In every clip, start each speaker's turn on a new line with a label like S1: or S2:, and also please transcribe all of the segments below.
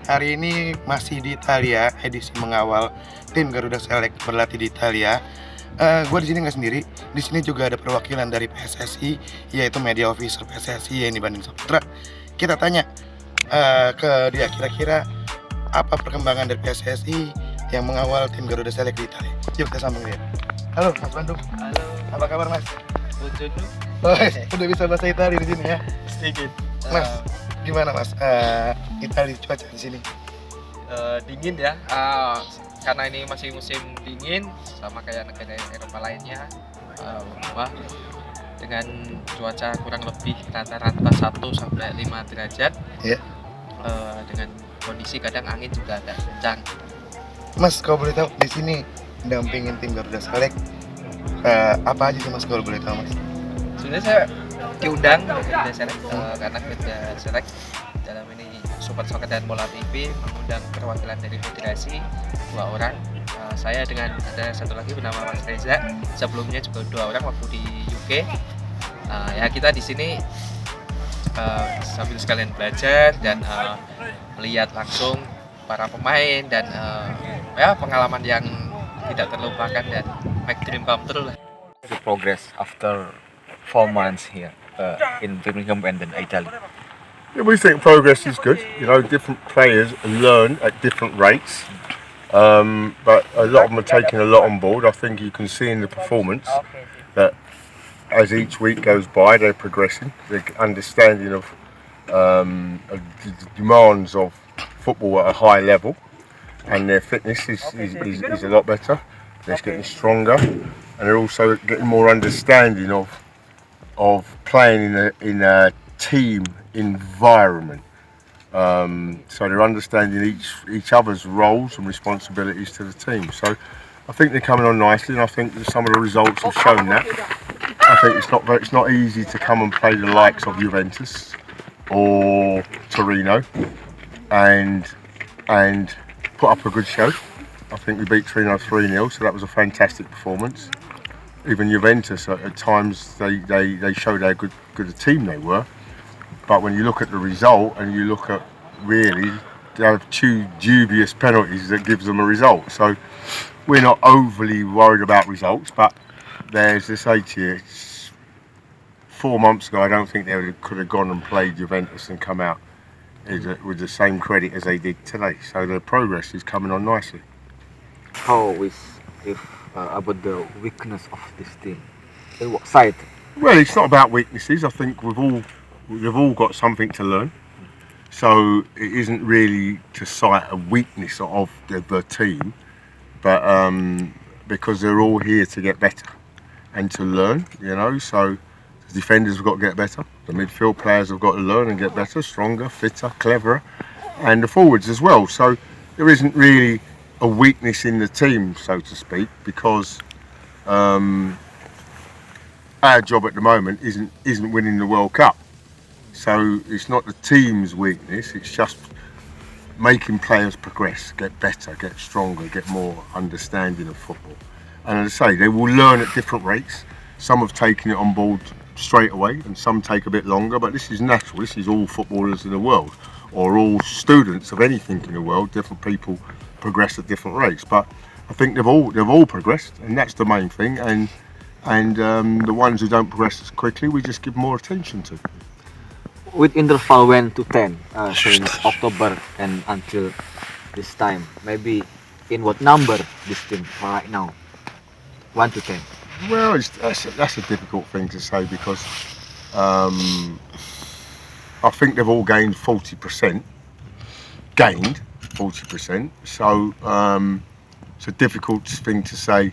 S1: Hari ini masih di Italia, edisi mengawal tim Garuda Select berlatih di Italia. Gue di sini nggak sendiri. Di sini juga ada perwakilan dari PSSI, yaitu media officer PSSI yang di Bandung Saputra. Kita tanya ke dia kira-kira apa perkembangan dari PSSI yang mengawal tim Garuda Select di Italia. Yuk kita sambung dia. Halo Mas Bandung.
S2: Halo.
S1: Apa kabar Mas?
S2: Buongiorno.
S1: Oh, udah bisa bahasa Italia di sini ya?
S2: Sedikit.
S1: Mas, gimana Mas? Italia cuaca di sini?
S2: Dingin ya. Karena ini masih musim dingin, sama kayak negara Eropa lainnya, dengan cuaca kurang lebih rata-rata 1 sampai 5 derajat.
S1: Iya.
S2: Dengan kondisi kadang angin juga agak kencang.
S1: Mas, kalau boleh tahu di sini dampingin tim Garuda Select apa aja sih Mas kalau boleh tahu Mas?
S2: Sebenarnya saya diundang Garuda Select karena Garuda Select dalam ini Super Soccer dan Bola TV mengundang perwakilan dari federasi 2 orang. Saya dengan ada satu lagi bernama Mas Reza. Sebelumnya juga 2 orang waktu di UK. Ya kita di sini sambil sekalian belajar dan melihat langsung para pemain dan ya pengalaman yang tidak terlupakan dan make dream come true lah.
S3: The progress after 4 months here in Birmingham and then Italy.
S4: Yeah, we think progress is good. You know, different players learn at different rates, but a lot of them are taking a lot on board. I think you can see in the performance that as each week goes by, they're progressing. They're understanding of the demands of football at a high level, and their fitness is a lot better. They're getting stronger, and they're also getting more understanding of playing in a team environment. So they're understanding each other's roles and responsibilities to the team. So I think they're coming on nicely, and I think that some of the results have shown that. I think it's not easy to come and play the likes of Juventus or Torino and put up a good show. I think we beat Torino 3-0, so that was a fantastic performance. Even Juventus at times they showed how good a team they were. But when you look at the result and you look at really, they have 2 dubious penalties that gives them a result. So we're not overly worried about results, but there's this 8 years. 4 months ago, I don't think they could have gone and played Juventus and come out with the same credit as they did today. So the progress is coming on nicely.
S3: How is about the weakness of this team? In what side?
S4: Well, it's not about weaknesses. I think we've all got something to learn. So it isn't really to cite a weakness of the team, but because they're all here to get better and to learn, you know. So the defenders have got to get better. The midfield players have got to learn and get better, stronger, fitter, cleverer, and the forwards as well. So there isn't really a weakness in the team, so to speak, because our job at the moment isn't winning the World Cup. So it's not the team's weakness, it's just making players progress, get better, get stronger, get more understanding of football. And as I say, they will learn at different rates. Some have taken it on board straight away and some take a bit longer, but this is natural. This is all footballers in the world, or all students of anything in the world. Different people progress at different rates, but I think they've all progressed, and that's the main thing. And the ones who don't progress as quickly, we just give more attention to.
S3: With interval 1 to 10 since October and until this time, maybe in what number this team right now? 1 to 10.
S4: Well, that's a difficult thing to say because I think they've all gained 40%. Gained 40%. So it's a difficult thing to say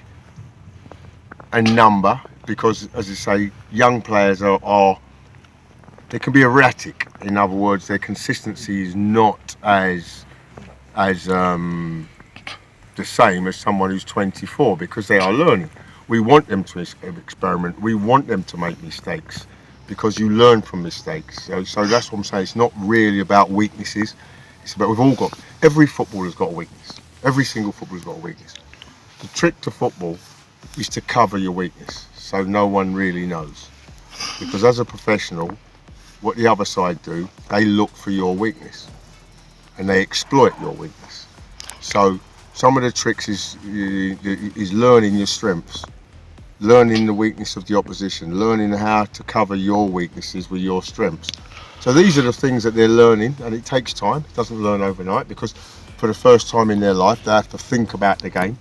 S4: a number because, as I say, young players are they can be erratic. In other words, their consistency is not as the same as someone who's 24 because they are learning. We want them to experiment. We want them to make mistakes because you learn from mistakes. So that's what I'm saying. It's not really about weaknesses. It's about every footballer's got a weakness. Every single footballer's got a weakness. The trick to football is to cover your weakness so no one really knows. Because as a professional, what the other side do, they look for your weakness and they exploit your weakness. So some of the tricks is learning your strengths, learning the weakness of the opposition, learning how to cover your weaknesses with your strengths. So these are the things that they're learning, and it takes time. It doesn't learn overnight, because for the first time in their life they have to think about the game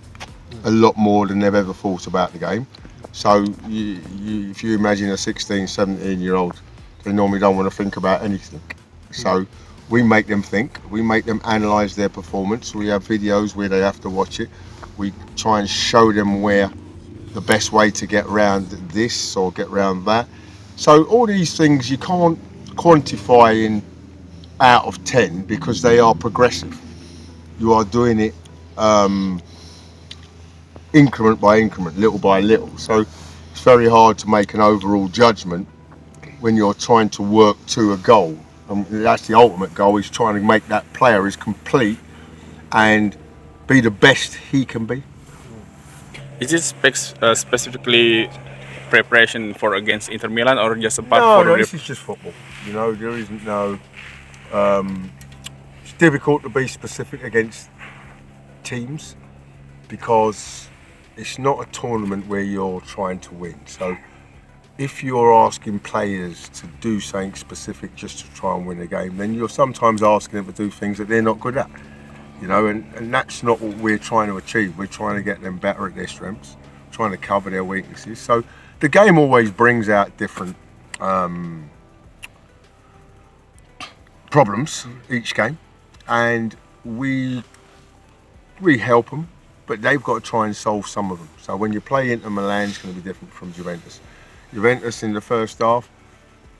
S4: a lot more than they've ever thought about the game. So if you imagine a 16, 17-year-old, they normally don't want to think about anything. So we make them think, we make them analyse their performance. We have videos where they have to watch it. We try and show them where the best way to get around this or get around that. So all these things you can't quantify in out of 10, because they are progressive. You are doing it increment by increment, little by little. So it's very hard to make an overall judgment when you're trying to work to a goal. And that's the ultimate goal, is trying to make that player as complete and be the best he can be.
S5: Is it specifically preparation for against Inter Milan, or just a part
S4: No,
S5: for
S4: this is just football. You know, there isn't no. It's difficult to be specific against teams because it's not a tournament where you're trying to win. So if you're asking players to do something specific just to try and win a game, then you're sometimes asking them to do things that they're not good at. You know, and that's not what we're trying to achieve. We're trying to get them better at their strengths, trying to cover their weaknesses. So the game always brings out different problems each game, and we help them, but they've got to try and solve some of them. So when you play Inter Milan, it's going to be different from Juventus. Juventus in the first half,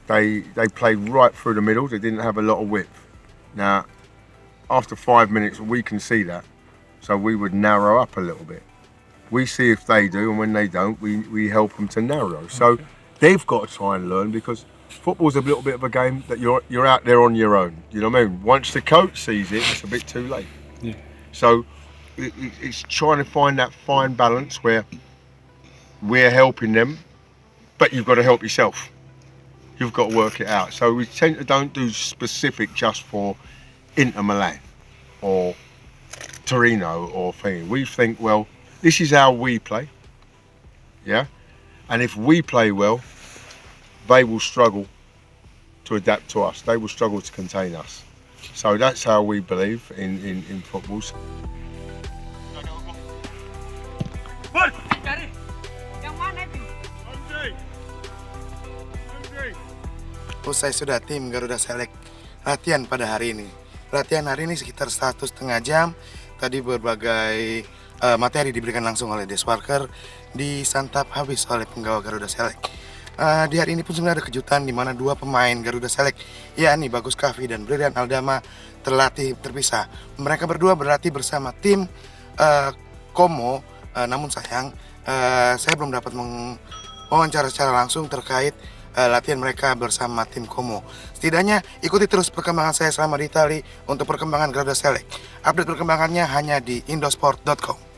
S4: they played right through the middle. They didn't have a lot of width. Now, after 5 minutes, we can see that, so we would narrow up a little bit. We see if they do, and when they don't, we help them to narrow. So they've got to try and learn, because football's a little bit of a game that you're out there on your own. You know what I mean? Once the coach sees it, it's a bit too late.
S5: Yeah.
S4: So it's trying to find that fine balance where we're helping them, but you've got to help yourself. You've got to work it out. So we tend to don't do specific just for Inter Milan or Torino or thing. We think, well, this is how we play, yeah? And if we play well, they will struggle to adapt to us. They will struggle to contain us. So that's how we believe in football.
S1: Usai sudah tim Garuda Select latihan pada hari ini. Latihan hari ini sekitar 1,5 jam. Tadi berbagai materi diberikan langsung oleh desk worker, disantap habis oleh penggawa Garuda Select. Di hari ini pun sebenarnya ada kejutan, di mana dua pemain Garuda Select, yakni Bagus dan Brilian Aldama, terlatih terpisah. Mereka berdua berlatih bersama tim Como, namun sayang saya belum dapat wawancara secara langsung terkait latihan mereka bersama tim Como. Setidaknya ikuti terus perkembangan saya selama di Itali untuk perkembangan Garuda Select. Update perkembangannya hanya di Indosport.com.